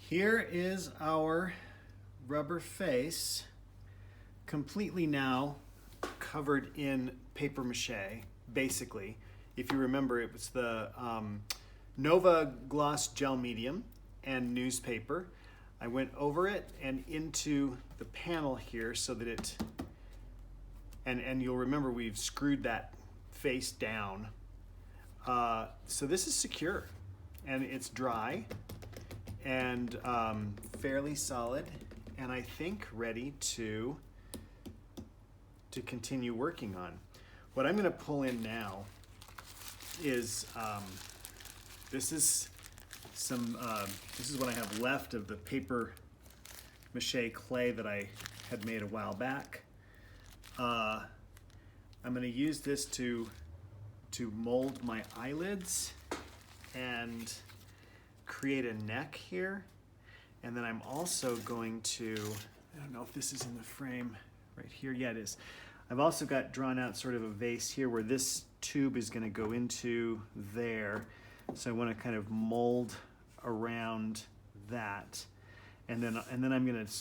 Here is our rubber face, completely now covered in paper mache, basically. If you remember, it was the Nova Gloss Gel Medium and newspaper. I went over it and into the panel here so that it, and you'll remember we've screwed that face down. So this is secure and it's dry and fairly solid, and I think ready to continue working on. What I'm going to pull in now is this is what I have left of the paper mache clay that I had made a while back. I'm going to use this to mold my eyelids and create a neck here. And then I'm also going to, I don't know if this is in the frame right here. Yeah, it is. I've also got drawn out sort of a vase here where this tube is going to go into there. So I want to kind of mold around that. And then I'm going to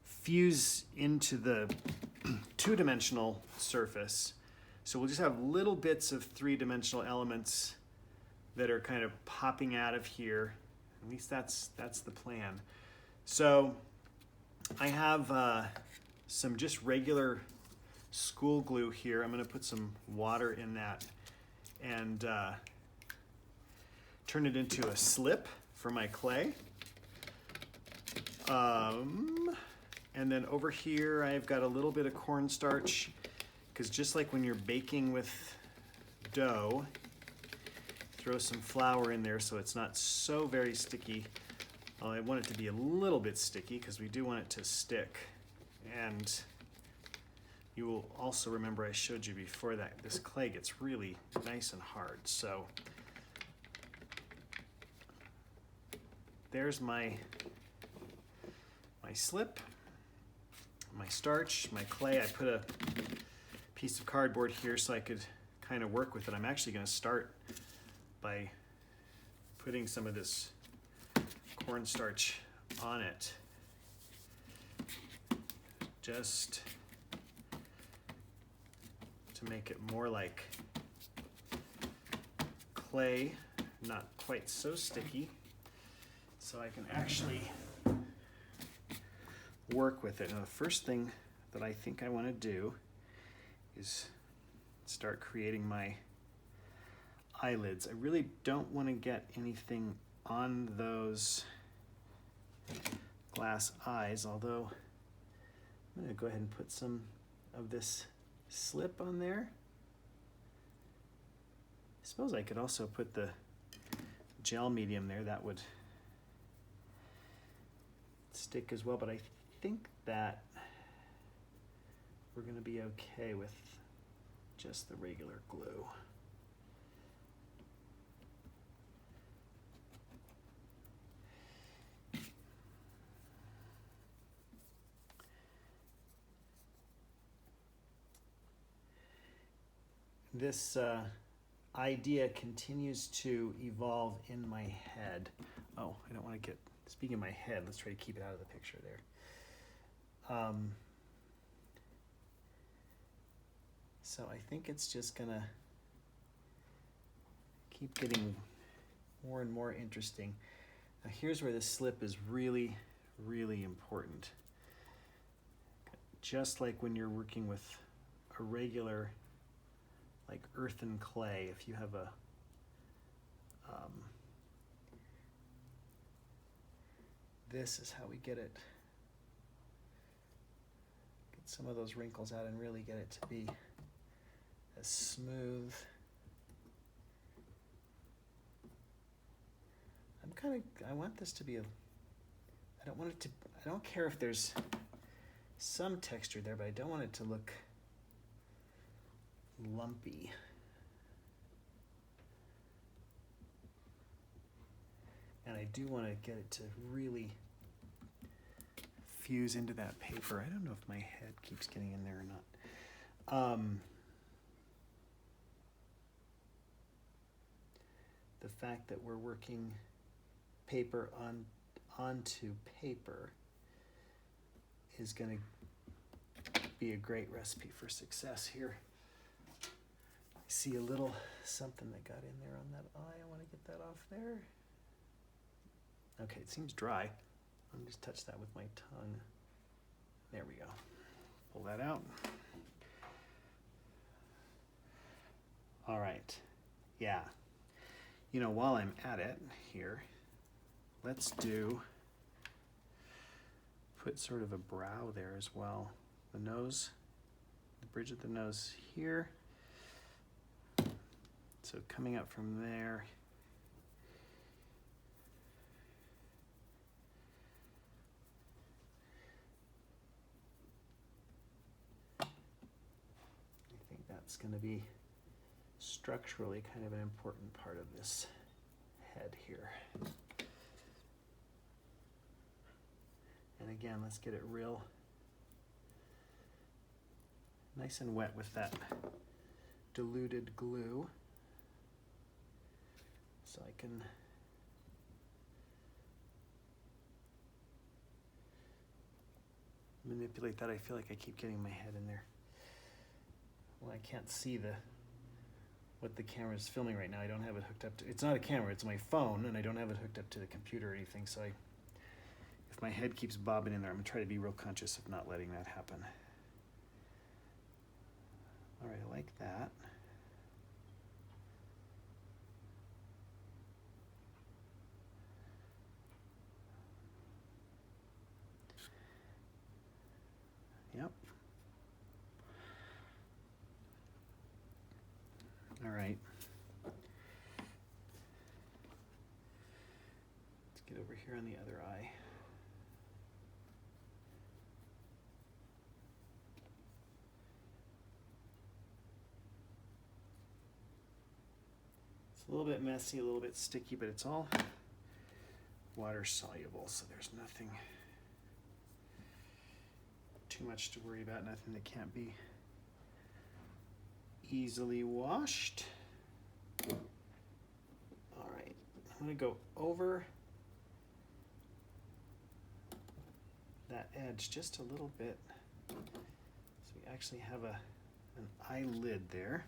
fuse into the two-dimensional surface. So we'll just have little bits of three-dimensional elements that are kind of popping out of here. At least that's the plan. So I have some just regular school glue here. I'm going to put some water in that and turn it into a slip for my clay. And then over here I've got a little bit of cornstarch, because just like when you're baking with dough, throw some flour in there so it's not so very sticky. I want it to be a little bit sticky because we do want it to stick. And you will also remember I showed you before that this clay gets really nice and hard. So there's my slip, my starch, my clay. I put a piece of cardboard here so I could kind of work with it. I'm actually going to start by putting some of this cornstarch on it, just to make it more like clay, not quite so sticky, so I can actually work with it. Now the first thing that I think I want to do is start creating my eyelids. I really don't want to get anything on those glass eyes, although I'm going to go ahead and put some of this slip on there. I suppose I could also put the gel medium there. That would stick as well, but I think that we're going to be okay with just the regular glue. This idea continues to evolve in my head. Oh, I don't want to get, speaking of my head, let's try to keep it out of the picture there. So I think it's just gonna keep getting more and more interesting. Now here's where the slip is really, really important. Just like when you're working with a regular, like earthen clay, if you have a this is how we get some of those wrinkles out and really get it to be as smooth. I want this to be I don't care if there's some texture there, but I don't want it to look lumpy. And I do want to get it to really fuse into that paper. I don't know if my head keeps getting in there or not. The fact that we're working paper onto paper is going to be a great recipe for success here. I see a little something that got in there on that eye. I want to get that off there. Okay, it seems dry. Let me just touch that with my tongue. There we go. Pull that out. All right. Yeah. You know, while I'm at it here, let's put sort of a brow there as well. The nose, the bridge of the nose here. So coming up from there. I think that's going to be structurally kind of an important part of this head here. And again, let's get it real nice and wet with that diluted glue, so I can manipulate that. I feel like I keep getting my head in there. Well, I can't see what the camera is filming right now. I don't have it hooked up to, it's not a camera, it's my phone, and I don't have it hooked up to the computer or anything, so if my head keeps bobbing in there, I'm gonna try to be real conscious of not letting that happen. All right, I like that. Yep. All right. Let's get over here on the other eye. It's a little bit messy, a little bit sticky, but it's all water soluble, so there's nothing too much to worry about, nothing that can't be easily washed. All right, I'm gonna go over that edge just a little bit, so we actually have an eyelid there.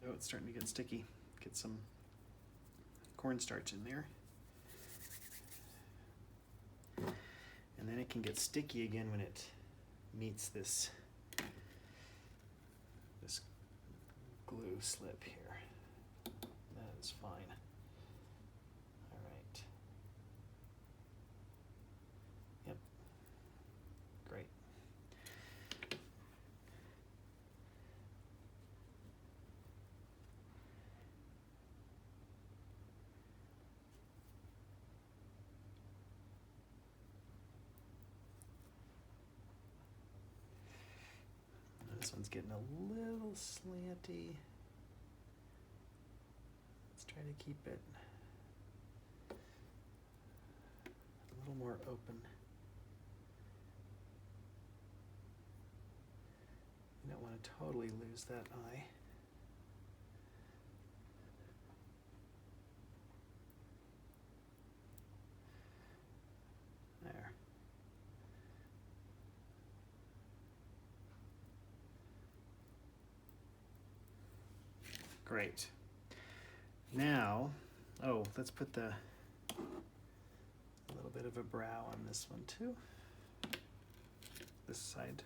Oh, it's starting to get sticky. Get some cornstarch in there. And then it can get sticky again when it meets this glue slip here. That is fine. All right. Yep. Great. This one's getting a little slanty. Let's try to keep it a little more open. You don't want to totally lose that eye. There. Great. Now, oh, let's put a little bit of a brow on this one too. This side.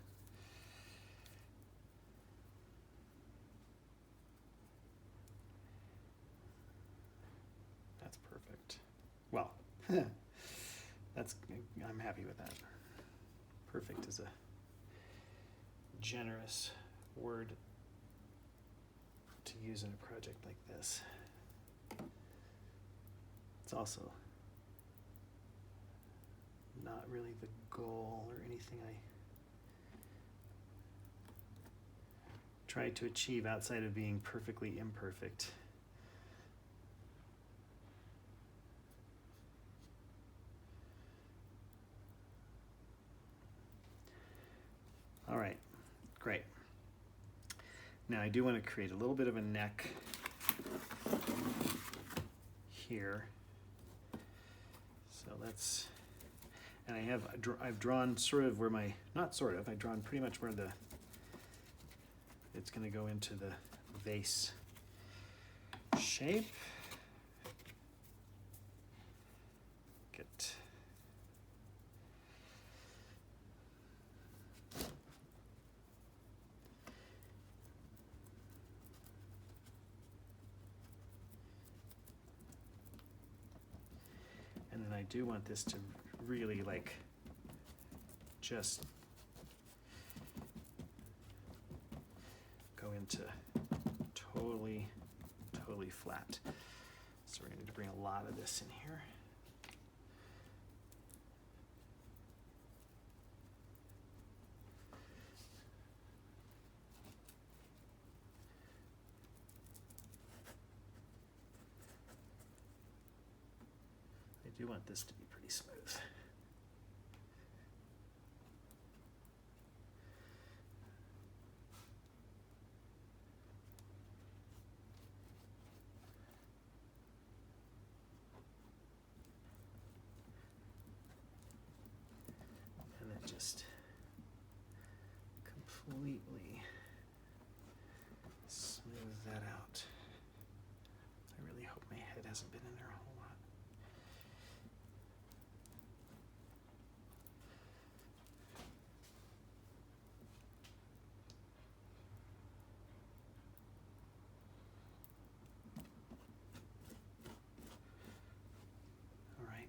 That's perfect. Well, I'm happy with that. Perfect is a generous word to use in a project like this. It's also not really the goal or anything I try to achieve outside of being perfectly imperfect. All right, great. Now I do want to create a little bit of a neck here. let's, and I've drawn sort of where my, not sort of, I've drawn pretty much where it's going to go into the vase shape. Get and then I do want this to really like just go into totally flat. So we're going to need to bring a lot of this in here. I do want this to be pretty smooth. And then just completely smooth that out. I really hope my head hasn't been in there a whole lot. All right.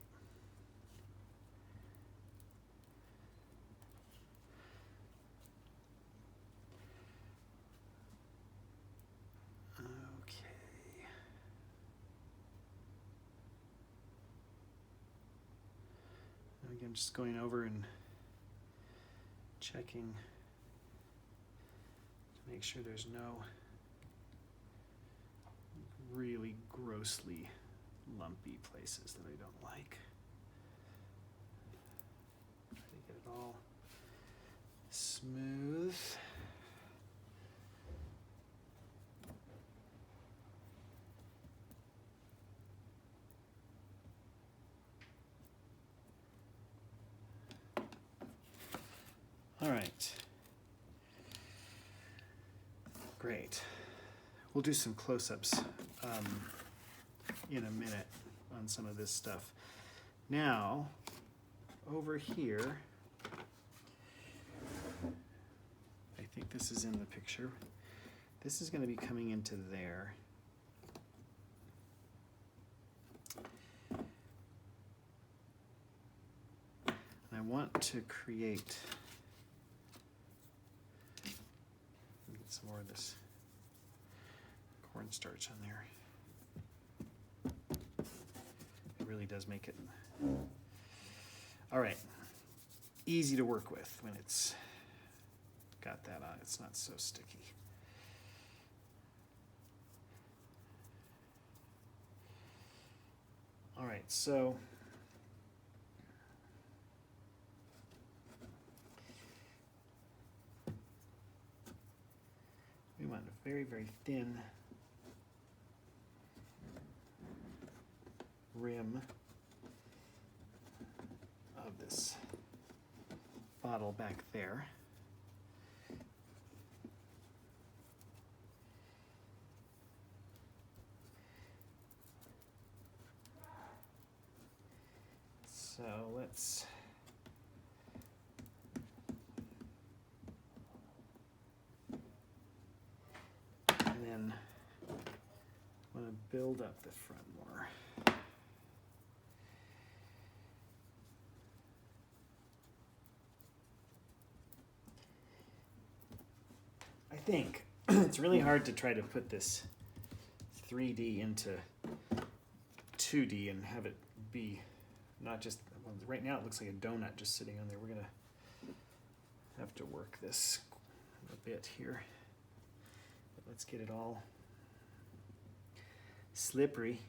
Okay. And again, just going over and checking to make sure there's no really grossly lumpy places that I don't like. Try to get it all smooth. All right. Great. We'll do some close-ups in a minute on some of this stuff. Now, over here, I think this is in the picture. This is going to be coming into there. And I want to create, get some more of this cornstarch on there. It really does make it. All right, easy to work with when it's got that on. It's not so sticky. All right, so we want a very, very thin rim of this bottle back there. So let's and then I want to build up the front more. I think it's really hard to try to put this 3D into 2D and have it be not just, well, right now it looks like a donut just sitting on there. We're gonna have to work this a bit here. But let's get it all slippery.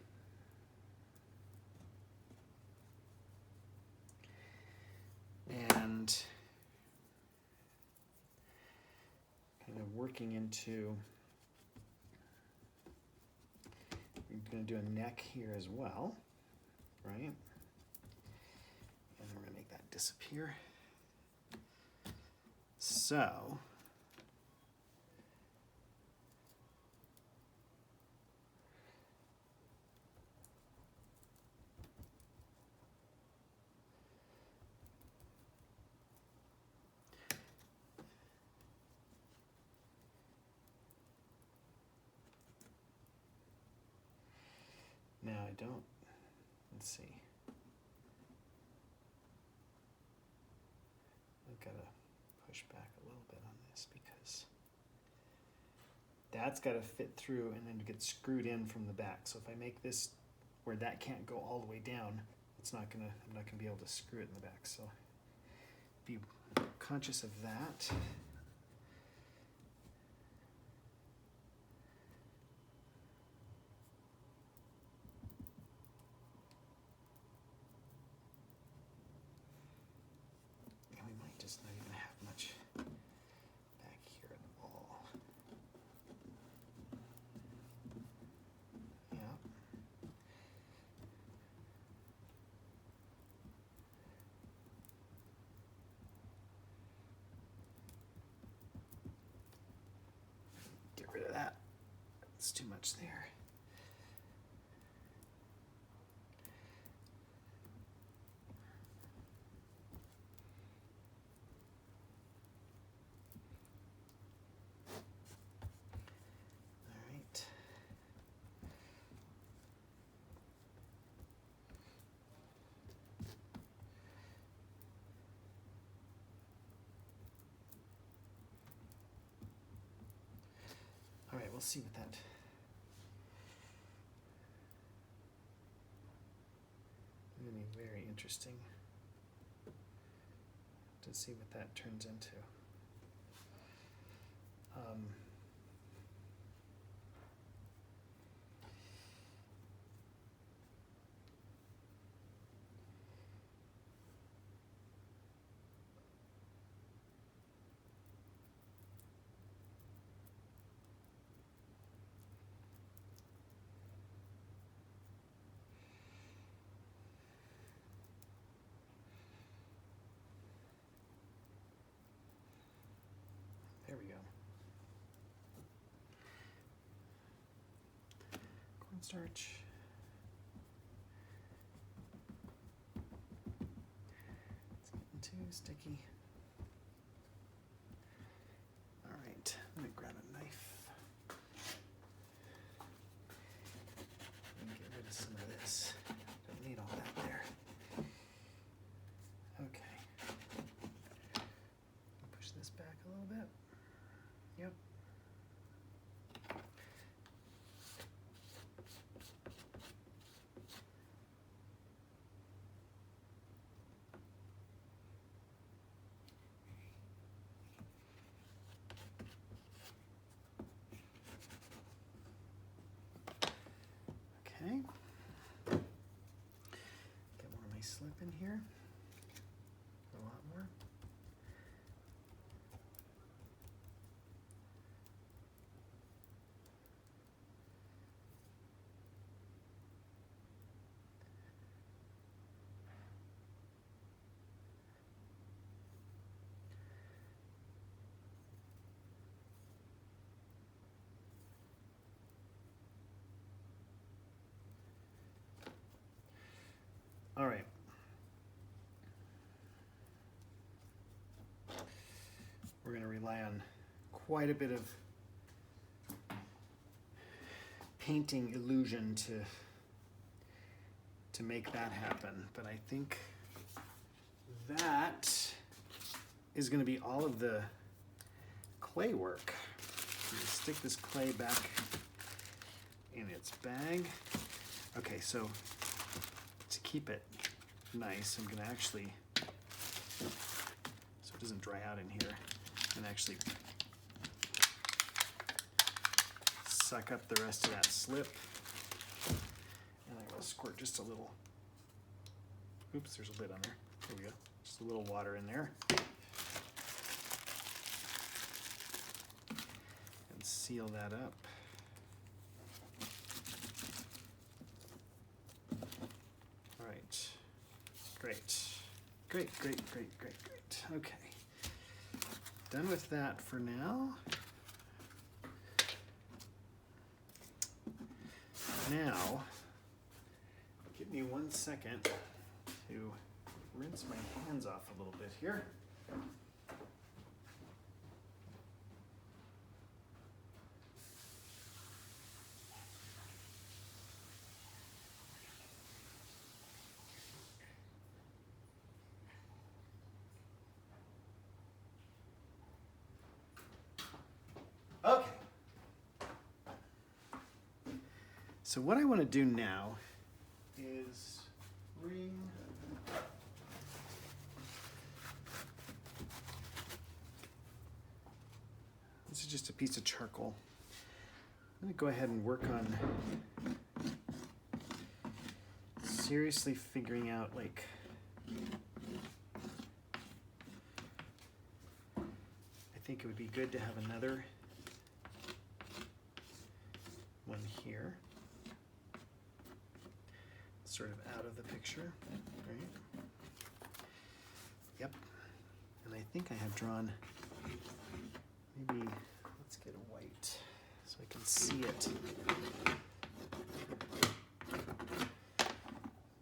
And kind of working into, we're going to do a neck here as well, right? disappear. So now I don't, let's see. I've got to push back a little bit on this because that's got to fit through and then get screwed in from the back. So if I make this where that can't go all the way down, I'm not gonna be able to screw it in the back. So be conscious of that. And we might just not even have much back here at all. Yeah. Get rid of that. It's too much there. All right. All right, we'll see what that. It's going to be very interesting to see what that turns into. There we go. Cornstarch. It's getting too sticky. All right, let me grab a knife and get rid of some of this. Don't need all that there. Okay. Push this back a little bit. Yep. Okay. Get more of my slip in here. A lot more. All right. We're going to rely on quite a bit of painting illusion to make that happen, but I think that is going to be all of the clay work. I'm going to stick this clay back in its bag. Okay, so to keep it nice, I'm going to actually, so it doesn't dry out in here, and actually suck up the rest of that slip. And I'm going to squirt just a little, oops, there's a lid on there. There we go. Just a little water in there. And seal that up. All right, great, Great. Okay. Done with that for now. Now, give me 1 second to rinse my hands off a little bit here. Okay. So what I want to do now is bring this is just a piece of charcoal. I'm going to go ahead and work on seriously figuring out, like, I think it would be good to have another one here, sort of out of the picture, right? Yep. And I think I have drawn, maybe, let's get a white so I can see it.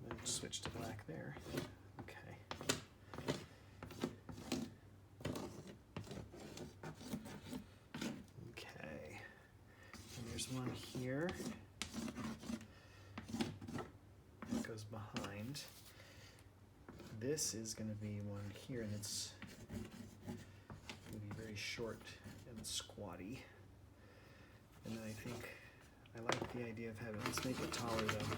Then switch to black there. Okay. Okay. And there's one here that goes behind. This is going to be one here, and it's going to be very short and squatty. And then I think I like the idea of having, let's make it taller though,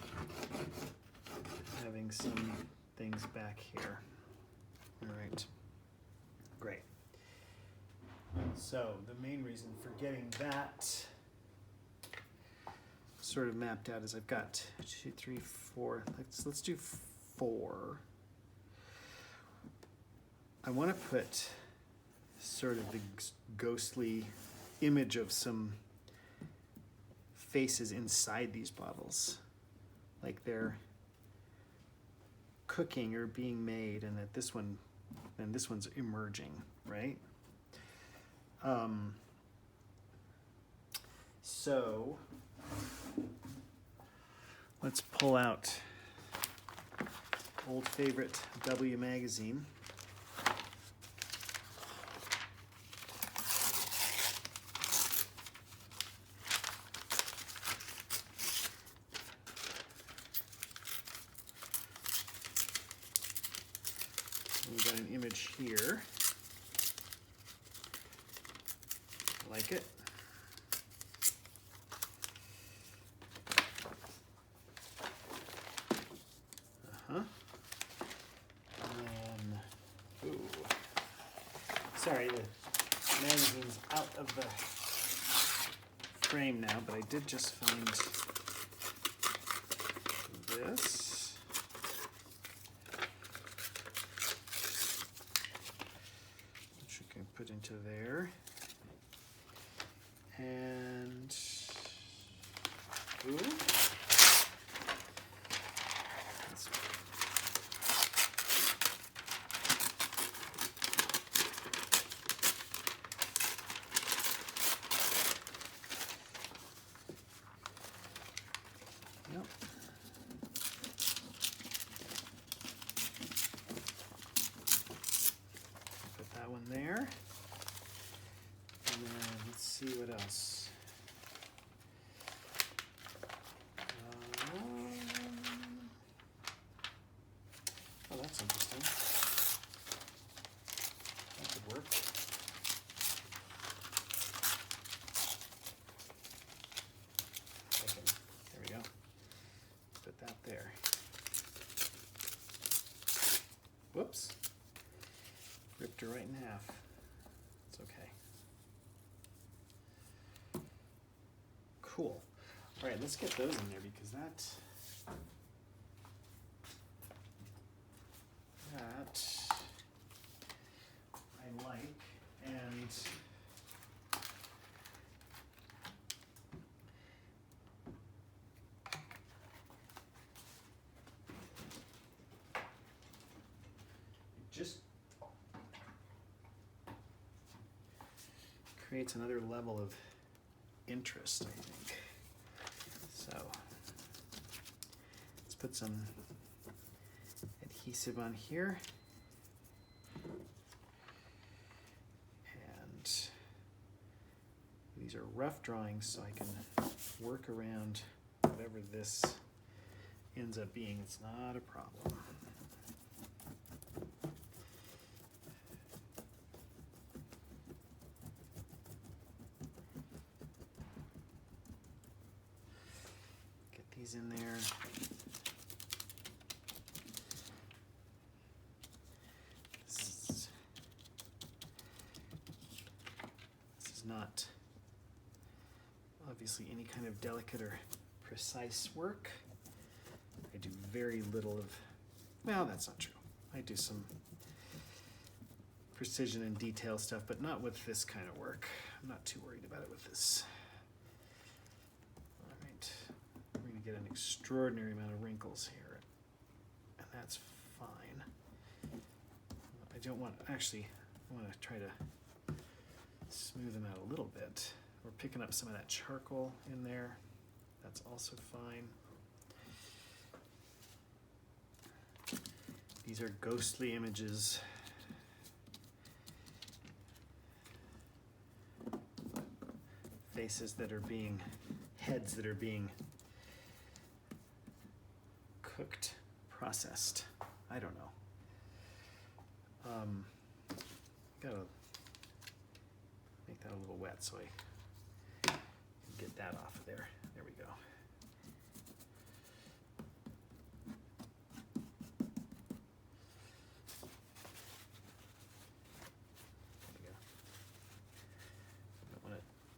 having some things back here. All right, great. So the main reason for getting that sort of mapped out is I've got 2, 3, 4. Let's do 4. I want to put sort of the ghostly image of some faces inside these bottles, like they're cooking or being made, and that this one's emerging, right? So let's pull out old favorite W magazine. We've got an image here. I like it. And then, ooh. Sorry, the magazine's out of the frame now, but I did just find this. Which you can put into there. And, ooh. Yep. Put that one there. And then let's see what else. Oh, that's interesting. That could work. There we go. Put that there. Whoops. Ripped her right in half. It's okay. Cool. All right, let's get those in there because that I like, and creates another level of interest, I think. So let's put some adhesive on here. And these are rough drawings, so I can work around whatever this ends up being. It's not a problem. Get these in there. This is not obviously any kind of delicate or precise work. I do very little of, well, that's not true. I do some precision and detail stuff, but not with this kind of work. I'm not too worried about it with this. All right, we're gonna get an extraordinary amount of wrinkles here, and that's fine. I don't want, actually, I wanna try to smooth them out a little bit. We're picking up some of that charcoal in there. That's also fine. These are ghostly images. Faces that are being, heads that are being cooked, processed. I don't know. Gotta make that a little wet so I can get that off of there. There we go.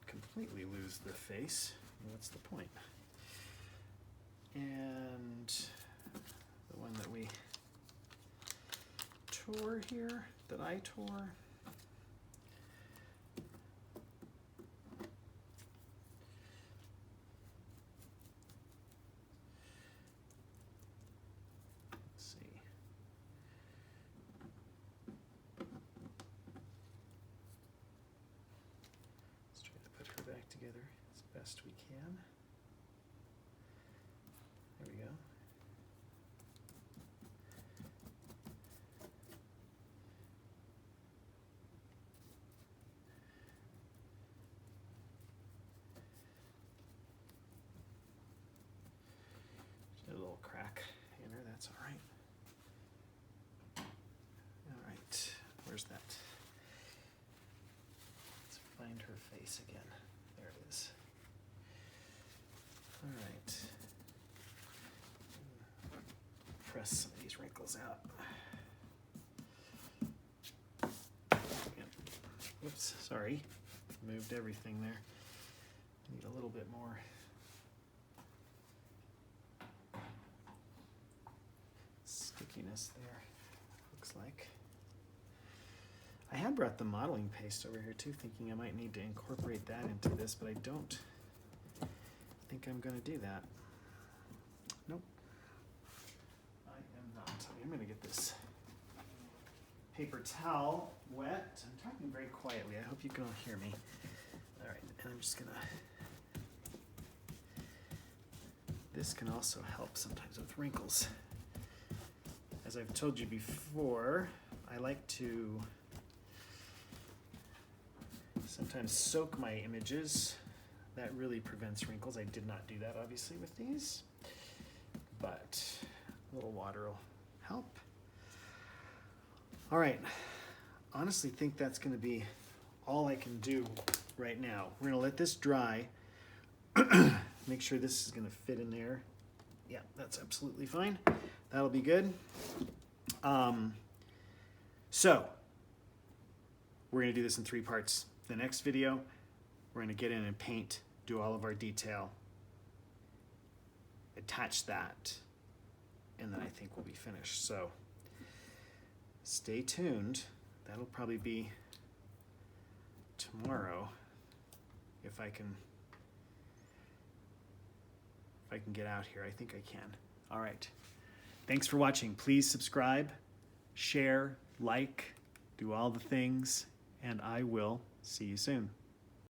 Completely lose the face. What's the point? And the one that we tore here, that I tore. Let's see. Back together as best we can. There we go. There's a little crack in her, that's all right. All right, where's that? Let's find her face again. There it is. All right. Press some of these wrinkles out. Yep. Whoops, sorry. Moved everything there. Need a little bit more. Stickiness there, looks like. I had brought the modeling paste over here too, thinking I might need to incorporate that into this, but I don't think I'm going to do that. Nope. I am not. I'm going to get this paper towel wet. I'm talking very quietly. I hope you can all hear me. All right, and I'm just going to... This can also help sometimes with wrinkles. As I've told you before, I like to sometimes soak my images. That really prevents wrinkles. I did not do that obviously with these, but a little water will help. All right, honestly think that's gonna be all I can do right now. We're gonna let this dry. Make sure this is gonna fit in there. Yeah, that's absolutely fine. That'll be good. So we're gonna do this in 3 parts. The next video, we're gonna get in and paint, do all of our detail, attach that, and then I think we'll be finished. So stay tuned. That'll probably be tomorrow if I can get out here. I think I can. All right. Thanks for watching. Please subscribe, share, like, do all the things, and I will see you soon.